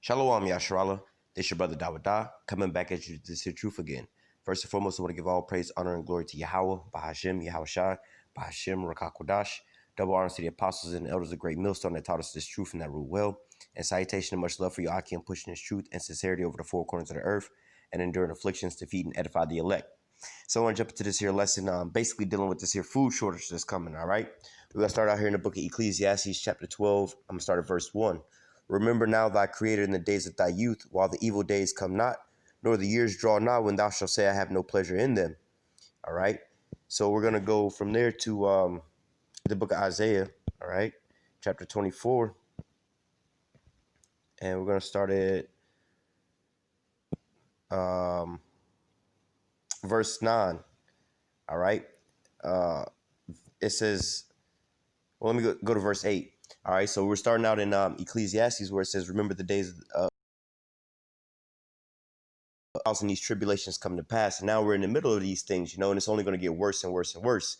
Shalom, Yasharala. This your brother Dawada, coming back at you to see truth again. First and foremost, I want to give all praise, honor, and glory to Yahweh, Bahashem, Yahweh Shai, Bahashem, Rakakodash. Double honor to the apostles and elders of Great Millstone that taught us this truth and that rule well. And salutation and much love for Yaki and pushing this truth and sincerity over the four corners of the earth and enduring afflictions to feed and edify the elect. So I want to jump into this here lesson, basically dealing with this here food shortage that's coming, all right? We're going to start out here in the book of Ecclesiastes, chapter 12. I'm going to start at verse 1. Remember now thy Creator in the days of thy youth, while the evil days come not, nor the years draw nigh, when thou shalt say, I have no pleasure in them. All right? So we're going to go from there to the book of Isaiah, all right? Chapter 24. And we're going to start at verse 9, all right? It says, well, let me go to verse 8. All right, so we're starting out in Ecclesiastes where it says, remember the days and these tribulations come to pass. And now we're in the middle of these things, and it's only going to get worse and worse and worse.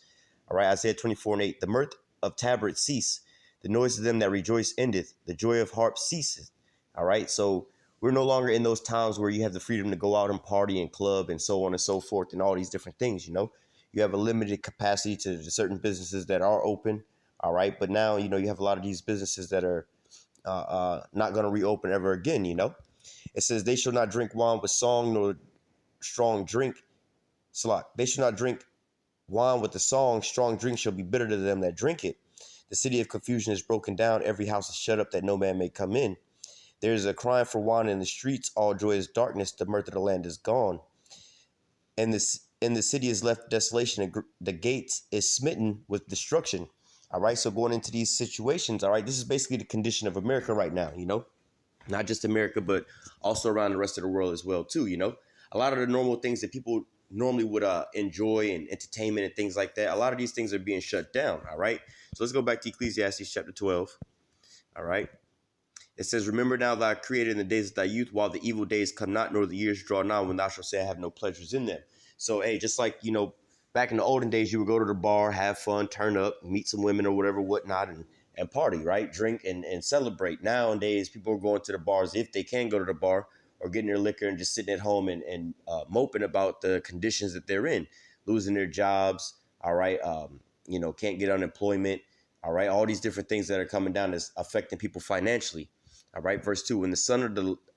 All right, Isaiah 24:8, the mirth of tabrets cease, the noise of them that rejoice endeth, the joy of harps ceaseth. All right, so we're no longer in those times where you have the freedom to go out and party and club and so on and so forth and all these different things, You have a limited capacity to certain businesses that are open. All right. But now, you have a lot of these businesses that are not going to reopen ever again. It says they shall not drink wine with song nor strong drink. They shall not drink wine with the song. Strong drink shall be bitter to them that drink it. The city of confusion is broken down. Every house is shut up that no man may come in. There is a crying for wine in the streets. All joy is darkness. The mirth of the land is gone. And the city is left desolation. And the gates is smitten with destruction. All right, so going into these situations, all right, this is basically the condition of America right now, not just America, but also around the rest of the world as well, too, A lot of the normal things that people normally would enjoy and entertainment and things like that, a lot of these things are being shut down, all right? So let's go back to Ecclesiastes chapter 12, all right? It says, remember now thy Creator in the days of thy youth, while the evil days come not, nor the years draw nigh, when thou shalt say, I have no pleasures in them. So, hey, just like, back in the olden days, you would go to the bar, have fun, turn up, meet some women or whatever, whatnot, and party, right? Drink and celebrate. Nowadays, people are going to the bars if they can go to the bar, or getting their liquor and just sitting at home and moping about the conditions that they're in, losing their jobs, all right? Can't get unemployment, all right? All these different things that are coming down is affecting people financially, all right? Verse 2, when the sun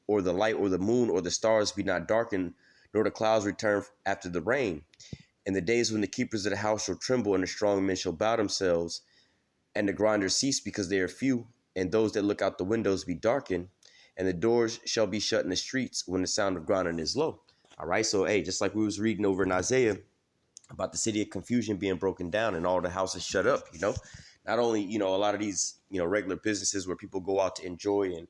or the light or the moon or the stars be not darkened, nor the clouds return after the rain, in the days when the keepers of the house shall tremble, and the strong men shall bow themselves, and the grinders cease because they are few, and those that look out the windows be darkened, and the doors shall be shut in the streets when the sound of grinding is low. All right, so hey, just like we was reading over in Isaiah about the city of confusion being broken down and all the houses shut up, Not only, a lot of these, regular businesses where people go out to enjoy and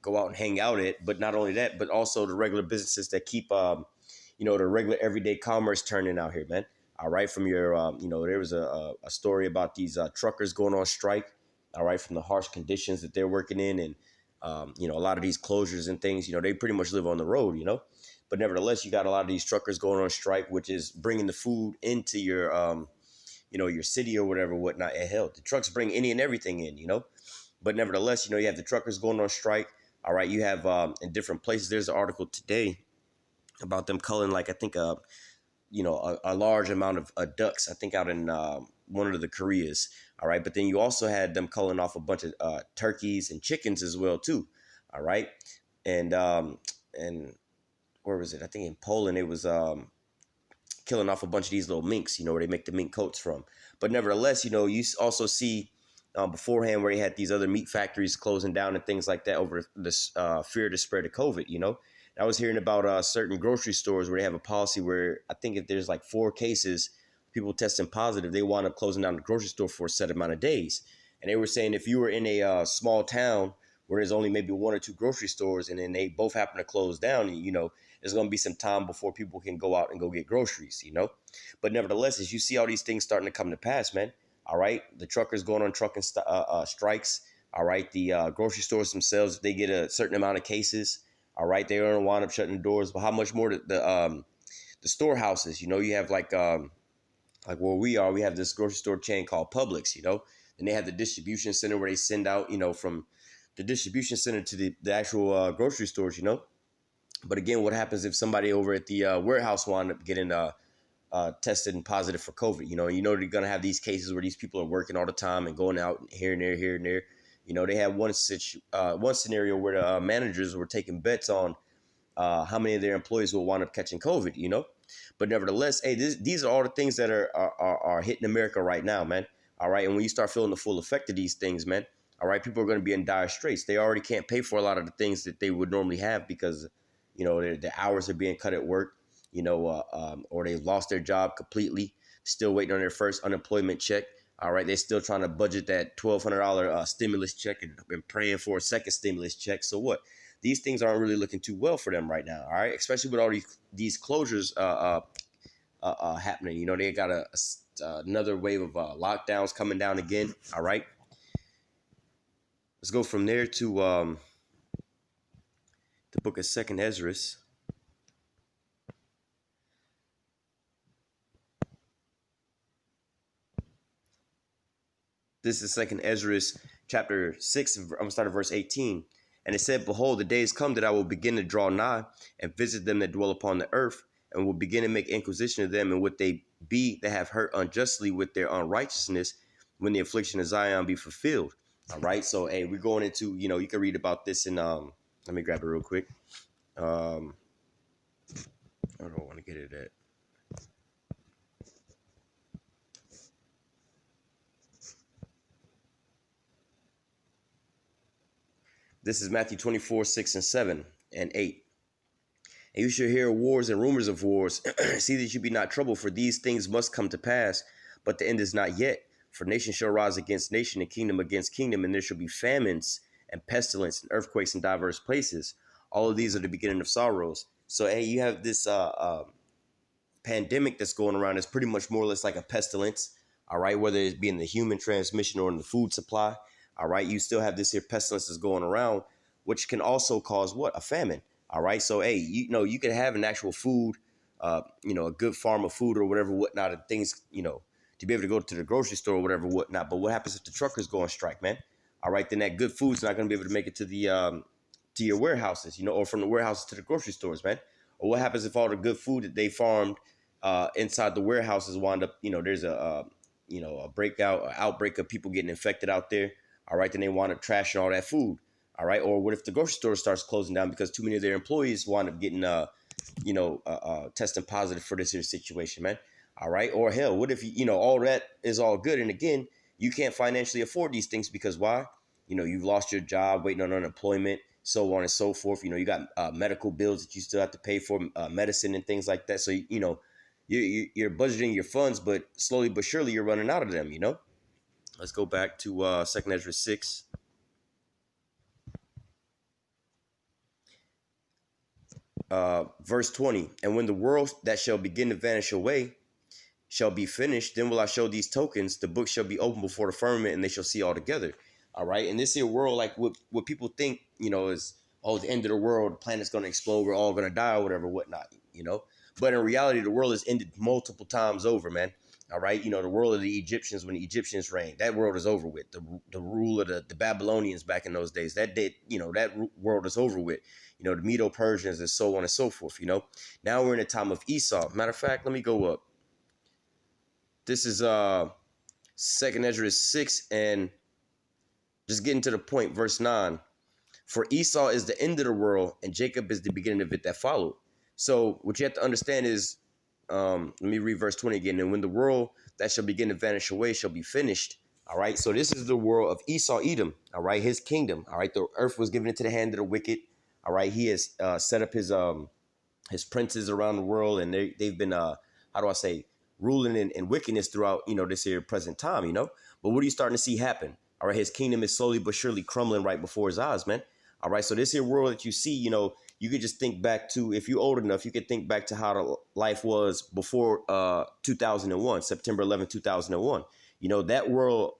go out and hang out at, but not only that, but also the regular businesses that keep the regular everyday commerce turning out here, man. All right. From your, there was a story about these truckers going on strike. All right. From the harsh conditions that they're working in. And, a lot of these closures and things, they pretty much live on the road, But nevertheless, you got a lot of these truckers going on strike, which is bringing the food into your, your city or whatever, whatnot. And hell, the trucks bring any and everything in, But nevertheless, you have the truckers going on strike. All right. You have in different places. There's an article today about them culling, like, I think, a large amount of ducks, I think out in one of the Koreas. All right. But then you also had them culling off a bunch of turkeys and chickens as well, too. All right. And where was it? I think in Poland, it was killing off a bunch of these little minks, where they make the mink coats from. But nevertheless, you also see beforehand where they had these other meat factories closing down and things like that over this fear to spread of COVID, I was hearing about certain grocery stores where they have a policy where I think if there's like 4 cases, people testing positive, they wind up closing down the grocery store for a set amount of days. And they were saying if you were in a small town where there's only maybe 1 or 2 grocery stores and then they both happen to close down, there's going to be some time before people can go out and go get groceries, But nevertheless, as you see all these things starting to come to pass, man, all right, the truckers going on trucking strikes, all right, the grocery stores themselves, if they get a certain amount of cases, all right, they're going to wind up shutting the doors. But how much more the storehouses? You have like where we are, we have this grocery store chain called Publix. And they have the distribution center where they send out, from the distribution center to the actual grocery stores, you know. But again, what happens if somebody over at the warehouse wind up getting tested and positive for COVID? You know they're gonna have these cases where these people are working all the time and going out here and there, here and there. You know, they had one scenario where the managers were taking bets on how many of their employees will wind up catching COVID. You know, but nevertheless, hey, these are all the things that are hitting America right now, man. All right, and when you start feeling the full effect of these things, man, all right, people are going to be in dire straits. They already can't pay for a lot of the things that they would normally have because, you know, their hours are being cut at work, you know, or they've lost their job completely, still waiting on their first unemployment check. All right, they're still trying to budget that $1,200 stimulus check and been praying for a second stimulus check. So what? These things aren't really looking too well for them right now. All right, especially with all these closures happening. You know, they got another wave of lockdowns coming down again. All right, let's go from there to the book of Second Ezra. This is Second Ezra chapter 6. I'm going to start at verse 18. And it said, behold, the days come that I will begin to draw nigh and visit them that dwell upon the earth, and will begin to make inquisition of them and what they be that have hurt unjustly with their unrighteousness, when the affliction of Zion be fulfilled. All right. So, hey, we're going into, you know, you can read about this in, let me grab it real quick. I don't want to get it at. This is Matthew 24, 6 and 7 and 8. And you shall hear wars and rumors of wars. See that you be not troubled, for these things must come to pass, but the end is not yet. For nation shall rise against nation, and kingdom against kingdom, and there shall be famines and pestilence and earthquakes in diverse places. All of these are the beginning of sorrows. So, hey, you have this pandemic that's going around. It's pretty much more or less like a pestilence, all right, whether it's being the human transmission or in the food supply. All right, you still have this here pestilence that's going around, which can also cause what? A famine. All right, so hey, you know, you can have an actual food, you know, a good farm of food or whatever, whatnot, and things, you know, to be able to go to the grocery store or whatever, whatnot. But what happens if the truckers go on strike, man? All right, then that good food's not going to be able to make it to the to your warehouses, you know, or from the warehouses to the grocery stores, man. Or what happens if all the good food that they farmed inside the warehouses wind up, you know, there's a you know, outbreak of people getting infected out there. All right, then they wind up trashing all that food. All right, or what if the grocery store starts closing down because too many of their employees wind up getting, testing positive for this here situation, man. All right, or hell, what if you know all that is all good, and again, you can't financially afford these things because why? You know, you've lost your job, waiting on unemployment, so on and so forth. You know, you got medical bills that you still have to pay for, medicine and things like that. So you know, you're budgeting your funds, but slowly but surely you're running out of them. You know. Let's go back to 2 Ezra 6. Verse 20. And when the world that shall begin to vanish away shall be finished, then will I show these tokens. The book shall be opened before the firmament, and they shall see all together. All right. And this here world, like what people think, you know, is, oh, the end of the world, the planet's going to explode, we're all going to die or whatever, whatnot, you know. But in reality, the world has ended multiple times over, man. All right, you know, the world of the Egyptians, when the Egyptians reigned, that world is over with. The rule of the Babylonians back in those days, that world is over with. You know, the Medo-Persians and so on and so forth, you know. Now we're in a time of Esau. Matter of fact, let me go up. This is 2 Ezra 6, and just getting to the point, verse 9. For Esau is the end of the world, and Jacob is the beginning of it that followed. So what you have to understand is, let me read verse 20 again. And when the world that shall begin to vanish away shall be finished. All right. So this is the world of Esau, Edom. All right. His kingdom. All right. The earth was given into the hand of the wicked. All right. He has set up his princes around the world, and they've been ruling in wickedness throughout, you know, this here present time, you know. But what are you starting to see happen? All right. His kingdom is slowly but surely crumbling right before his eyes, man. All right. So this here world that you see, you know, you could just think back to, if you're old enough, you could think back to how the life was before 2001, September 11, 2001. You know, that world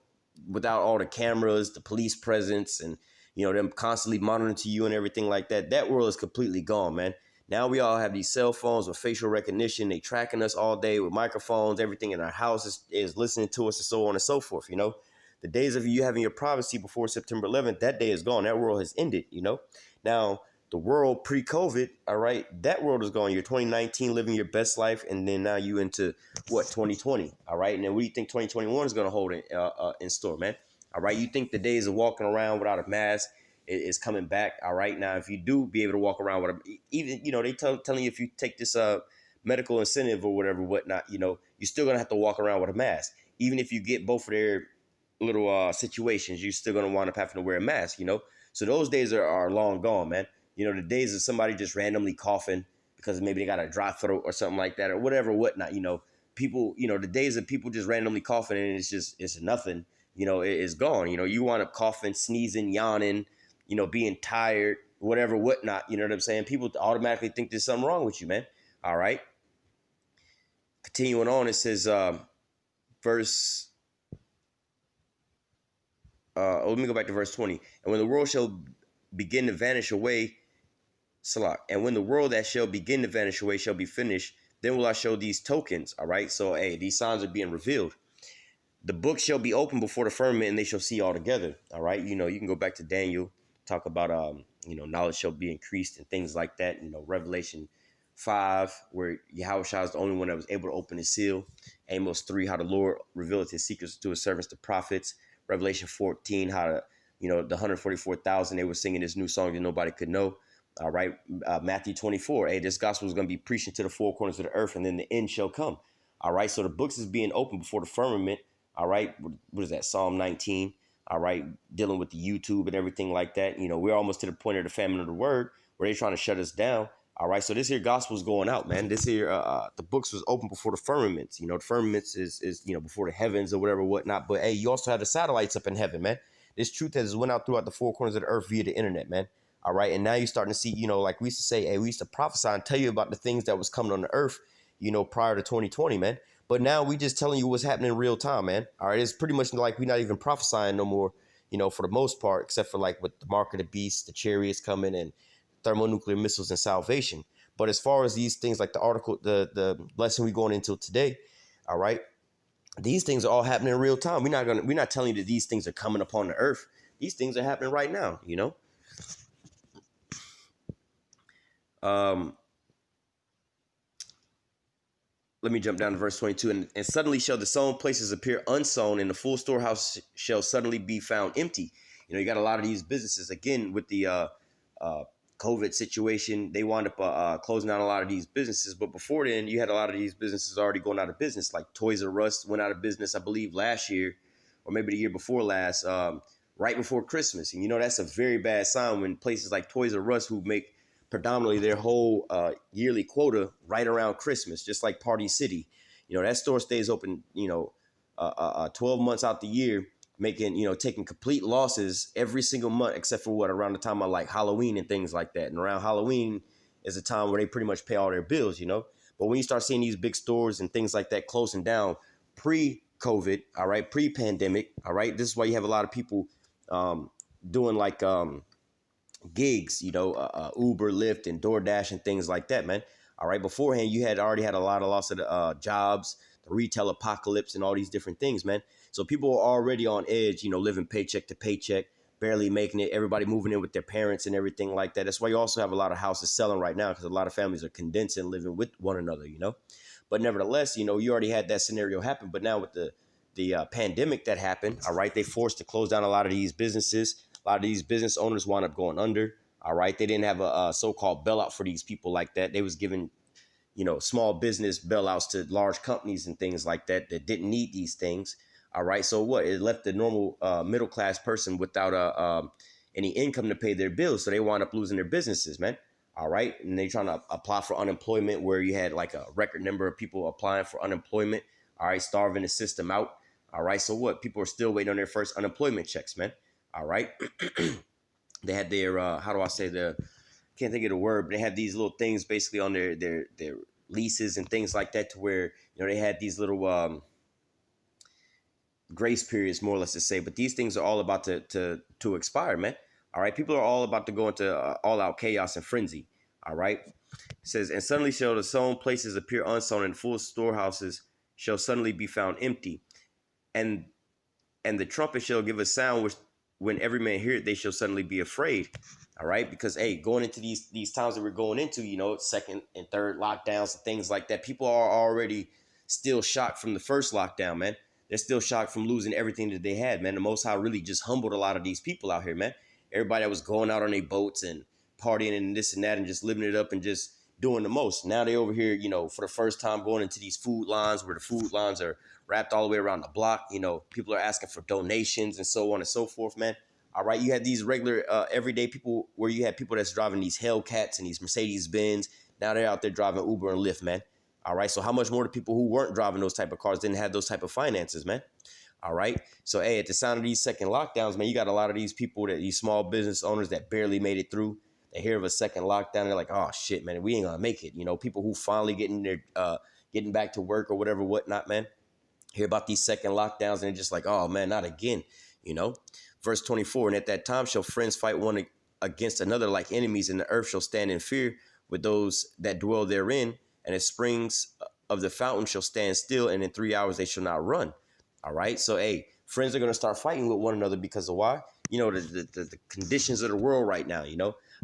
without all the cameras, the police presence, and, you know, them constantly monitoring to you and everything like that, that world is completely gone, man. Now we all have these cell phones with facial recognition. They tracking us all day with microphones. Everything in our house is listening to us and so on and so forth, you know. The days of you having your privacy before September 11th, that day is gone. That world has ended, you know. Now, the world pre-COVID, all right, that world is gone. You're 2019 living your best life, and then now you into what 2020, all right. And then what do you think 2021 is going to hold in store, man? All right, you think the days of walking around without a mask is coming back? All right, now if you do be able to walk around with a, even they telling you if you take this medical incentive or whatnot, you're still gonna have to walk around with a mask, even if you get both of their little situations. You're still gonna wind up having to wear a mask, So those days are long gone, man. The days of somebody just randomly coughing because maybe they got a dry throat or something like that or whatnot. People, the days of people just randomly coughing and it's nothing. It's gone. You wind up coughing, sneezing, yawning, being tired, whatnot. You know what I'm saying? People automatically think there's something wrong with you, man. All right. Continuing on, it says, verse. Let me go back to verse 20. And when the world shall begin to vanish away, Salah, and when the world that shall begin to vanish away shall be finished, then will I show these tokens. All right. So, hey, these signs are being revealed. The book shall be opened before the firmament, and they shall see all together. All right. You can go back to Daniel, talk about, knowledge shall be increased and things like that. Revelation 5, where Yahushua is the only one that was able to open his seal. Amos 3, how the Lord revealed his secrets to his servants, the prophets. Revelation 14, how the 144,000, they were singing this new song that nobody could know. All right. Matthew 24, hey, this gospel is going to be preaching to the four corners of the earth, and then the end shall come. All right. So the books is being opened before the firmament. All right. What is that? Psalm 19. All right. Dealing with the YouTube and everything like that. We're almost to the point of the famine of the word where they're trying to shut us down. All right. So this here gospel is going out, man. This here, the books was open before the firmaments. The firmaments is before the heavens or whatnot. But hey, you also have the satellites up in heaven, man. This truth has went out throughout the four corners of the earth via the internet, man. All right. And now you're starting to see, like we used to say, hey, we used to prophesy and tell you about the things that was coming on the earth, prior to 2020, man. But now we just telling you what's happening in real time, man. All right. It's pretty much like we're not even prophesying no more, for the most part, except for like with the mark of the beast, the chariots coming and thermonuclear missiles and salvation. But as far as these things like the article, the lesson we're going into today, all right, these things are all happening in real time. We're not telling you that these things are coming upon the earth. These things are happening right now, Let me jump down to verse 22. And suddenly shall the sown places appear unsown, and the full storehouse shall suddenly be found empty. You got a lot of these businesses, again, with the COVID situation, they wound up closing down a lot of these businesses. But before then, you had a lot of these businesses already going out of business, like Toys R Us went out of business, I believe, last year, or maybe the year before last, right before Christmas. And, that's a very bad sign when places like Toys R Us, who make predominantly their whole yearly quota right around Christmas, just like Party City, that store stays open, 12 months out the year, making, taking complete losses every single month, except for around the time of like Halloween and things like that. And around Halloween is a time where they pretty much pay all their bills, But when you start seeing these big stores and things like that closing down pre-COVID, all right, pre-pandemic, all right, this is why you have a lot of people doing like gigs, Uber, Lyft, and DoorDash and things like that, man. All right, beforehand, you had already had a lot of loss of jobs, the retail apocalypse, and all these different things, man. So people are already on edge, living paycheck to paycheck, barely making it, everybody moving in with their parents and everything like that. That's why you also have a lot of houses selling right now, because a lot of families are condensing, living with one another, But nevertheless, you already had that scenario happen. But now with the pandemic that happened, all right, they forced to close down a lot of these businesses. A lot of these business owners wound up going under. All right. They didn't have a so-called bailout for these people like that. They was giving, small business bailouts to large companies and things like that didn't need these things. All right. So what? It left the normal middle class person without any income to pay their bills. So they wound up losing their businesses, man. All right. And they trying to apply for unemployment, where you had like a record number of people applying for unemployment. All right. Starving the system out. All right. So what? People are still waiting on their first unemployment checks, man. All right. They had their, how do I say, can't think of the word, but they had these little things basically on their leases and things like that, to where, they had these little grace periods, more or less, to say. But these things are all about to expire, man. All right. People are all about to go into all out chaos and frenzy. All right. It says, and suddenly shall the sown places appear unsown, and full storehouses shall suddenly be found empty. And And the trumpet shall give a sound which when every man hear it, they shall suddenly be afraid. All right, because hey, going into these times that we're going into, second and third lockdowns and things like that, people are already still shocked from the first lockdown, man. They're still shocked from losing everything that they had, man. The Most High really just humbled a lot of these people out here, man. Everybody that was going out on their boats and partying and this and that and just living it up and just doing the most. Now they over here, for the first time going into these food lines where the food lines are wrapped all the way around the block. People are asking for donations and so on and so forth, man. All right, you had these regular everyday people where you had people that's driving these Hellcats and these Mercedes Benz. Now they're out there driving Uber and Lyft, man. All right, so how much more the people who weren't driving those type of cars didn't have those type of finances, man? All right, so hey, at the sound of these second lockdowns, man, you got a lot of these people these small business owners that barely made it through. They hear of a second lockdown, they're like, oh shit, man, we ain't gonna make it. People who finally getting back to work or whatever, whatnot, man. Hear about these second lockdowns and they're just like, oh man, not again, you know. Verse 24, and at that time shall friends fight one against another like enemies, and the earth shall stand in fear with those that dwell therein, and the springs of the fountain shall stand still, and in 3 hours they shall not run. All right, so hey, friends are going to start fighting with one another because of why? The conditions of the world right now,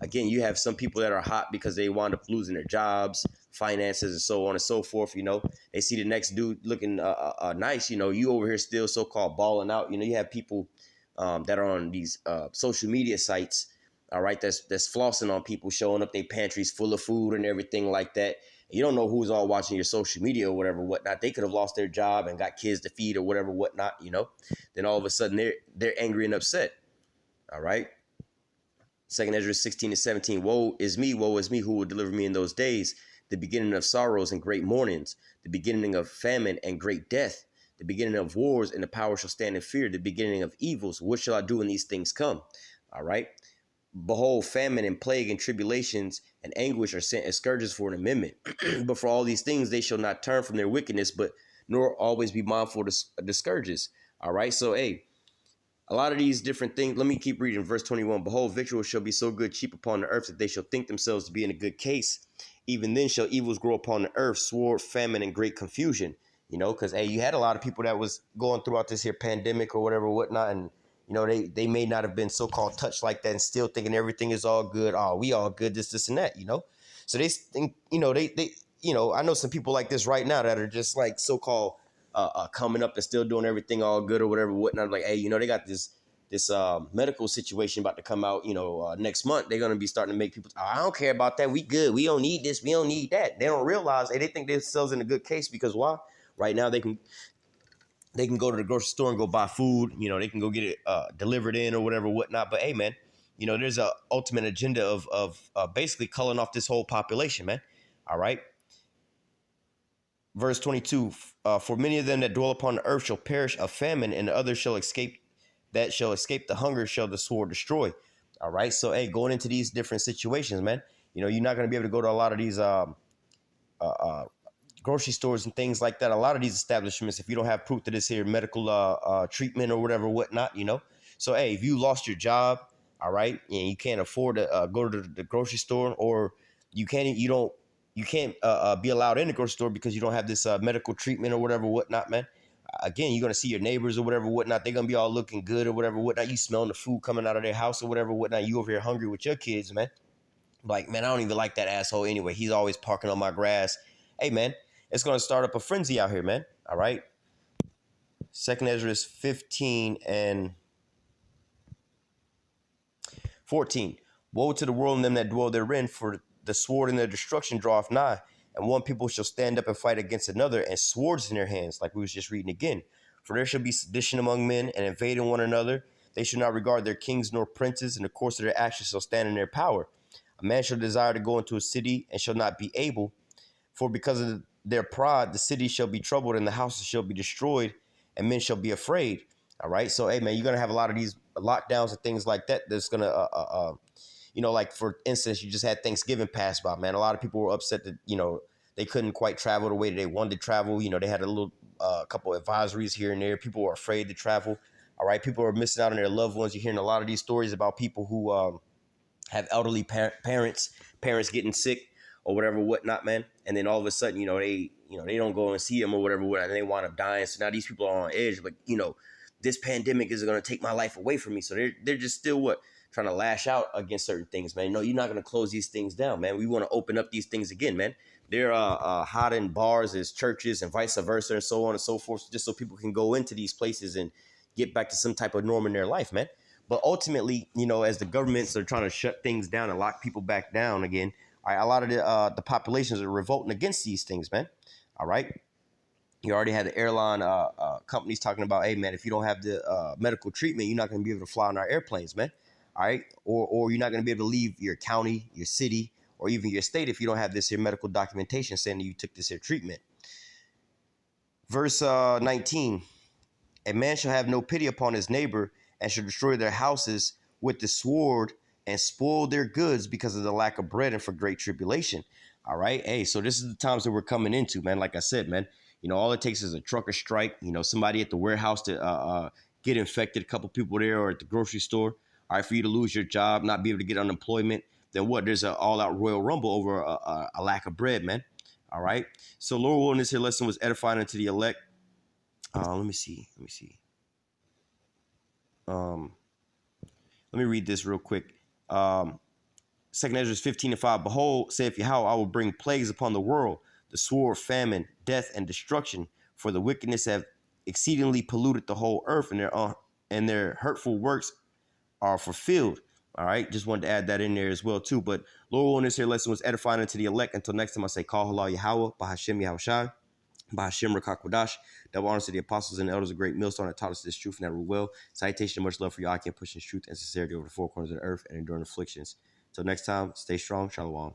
Again, you have some people that are hot because they wind up losing their jobs, finances, and so on and so forth. They see the next dude looking nice. You over here still so-called balling out. You have people that are on these social media sites, all right, that's flossing on people, showing up their pantries full of food and everything like that. You don't know who's all watching your social media or whatever, whatnot. They could have lost their job and got kids to feed or whatever, whatnot, Then all of a sudden they're angry and upset. All right. Second Ezra 16-17. Woe is me, who will deliver me in those days, the beginning of sorrows and great mournings, the beginning of famine and great death, the beginning of wars, and the power shall stand in fear, the beginning of evils. What shall I do when these things come? All right. Behold, famine and plague and tribulations and anguish are sent as scourges for an amendment. But for all these things, they shall not turn from their wickedness, but nor always be mindful of the scourges. All right. So, hey, a lot of these different things. Let me keep reading. Verse 21. Behold, victuals shall be so good, cheap upon the earth, that they shall think themselves to be in a good case. Even then shall evils grow upon the earth, sword, famine, and great confusion. Because, hey, you had a lot of people that was going throughout this here pandemic or whatever, whatnot, and they may not have been so-called touched like that and still thinking everything is all good. Oh, we all good, this, and that, So they think, I know some people like this right now that are just like so-called coming up and still doing everything all good or whatever, whatnot. Like, hey, they got this medical situation about to come out, next month. They're going to be starting to make people, oh, I don't care about that. We good. We don't need this. We don't need that. They don't realize, they think themselves in a good case because why? Right now they can go to the grocery store and go buy food. They can go get it delivered in or whatever, whatnot. But hey, man, there's a ultimate agenda of basically culling off this whole population, man. All right. Verse 22, for many of them that dwell upon the earth shall perish of famine, and others shall escape the hunger shall the sword destroy. All right. So, hey, going into these different situations, man, you're not going to be able to go to a lot of these grocery stores and things like that. A lot of these establishments, if you don't have proof that it's here medical treatment or whatever, whatnot, So, hey, if you lost your job, all right, and you can't afford to go to the grocery store, or you can't be allowed in the grocery store because you don't have this medical treatment or whatever, whatnot, man. Again, you're going to see your neighbors or whatever, whatnot. They're going to be all looking good or whatever, whatnot. You smelling the food coming out of their house or whatever, whatnot. You over here hungry with your kids, man. Like, man, I don't even like that asshole anyway. He's always parking on my grass. Hey, man, it's going to start up a frenzy out here, man. All right. Second Ezra 15 and 14. Woe to the world and them that dwell therein, for the sword and their destruction draweth nigh. And one people shall stand up and fight against another, and swords in their hands, like we was just reading again. For there shall be sedition among men, and invading one another. They shall not regard their kings nor princes, and the course of their actions shall stand in their power. A man shall desire to go into a city, and shall not be able. For because of their pride, the city shall be troubled, and the houses shall be destroyed, and men shall be afraid. All right. So, hey, man, you're going to have a lot of these lockdowns and things like that. That's going to, like, for instance, you just had Thanksgiving pass by, man. A lot of people were upset that, they couldn't quite travel the way that they wanted to travel. They had a little couple of advisories here and there. People were afraid to travel. All right. People are missing out on their loved ones. You're hearing a lot of these stories about people who have elderly parents getting sick or whatever, whatnot, man. And then all of a sudden, they don't go and see them or whatever, and they wind up dying. So now these people are on edge, but, this pandemic is going to take my life away from me. So they're just still what? Trying to lash out against certain things, man. No, you're not going to close these things down, man. We want to open up these things again, man. They're hot in bars as churches and vice versa and so on and so forth, just so people can go into these places and get back to some type of norm in their life, man. But ultimately, as the governments are trying to shut things down and lock people back down again, all right, a lot of the populations are revolting against these things, man. All right. You already had the airline companies talking about, hey, man, if you don't have the medical treatment, you're not going to be able to fly on our airplanes, man. All right. Or you're not going to be able to leave your county, your city, or even your state if you don't have this here medical documentation saying that you took this here treatment. Verse 19, a man shall have no pity upon his neighbor and shall destroy their houses with the sword and spoil their goods because of the lack of bread and for great tribulation. All right. Hey, so this is the times that we're coming into, man. Like I said, man, all it takes is a trucker strike, somebody at the warehouse to get infected, a couple people there, or at the grocery store. All right, for you to lose your job, not be able to get unemployment. Then what? There's an all-out Royal Rumble over a lack of bread, man. All right. So Lord willing, this here lesson was edifying unto the elect. Let me see. Let me read this real quick. 2 Ezra 15:5. Behold, saith Yahweh, I will bring plagues upon the world, the sword, famine, death, and destruction, for the wickedness have exceedingly polluted the whole earth, and their hurtful works are fulfilled. All right, just wanted to add that in there as well too. But Lord, on this here lesson was edifying unto the elect. Until next time, I say, call halal Yahweh, Bahashem Yahushai, Bahashem Rakakwadash. Double honors to the apostles and the elders, a great millstone that taught us this truth and that rule well. Citation and much love for y'all. I can push this truth and sincerity over the four corners of the earth and enduring afflictions. Till next time, stay strong. Shalom.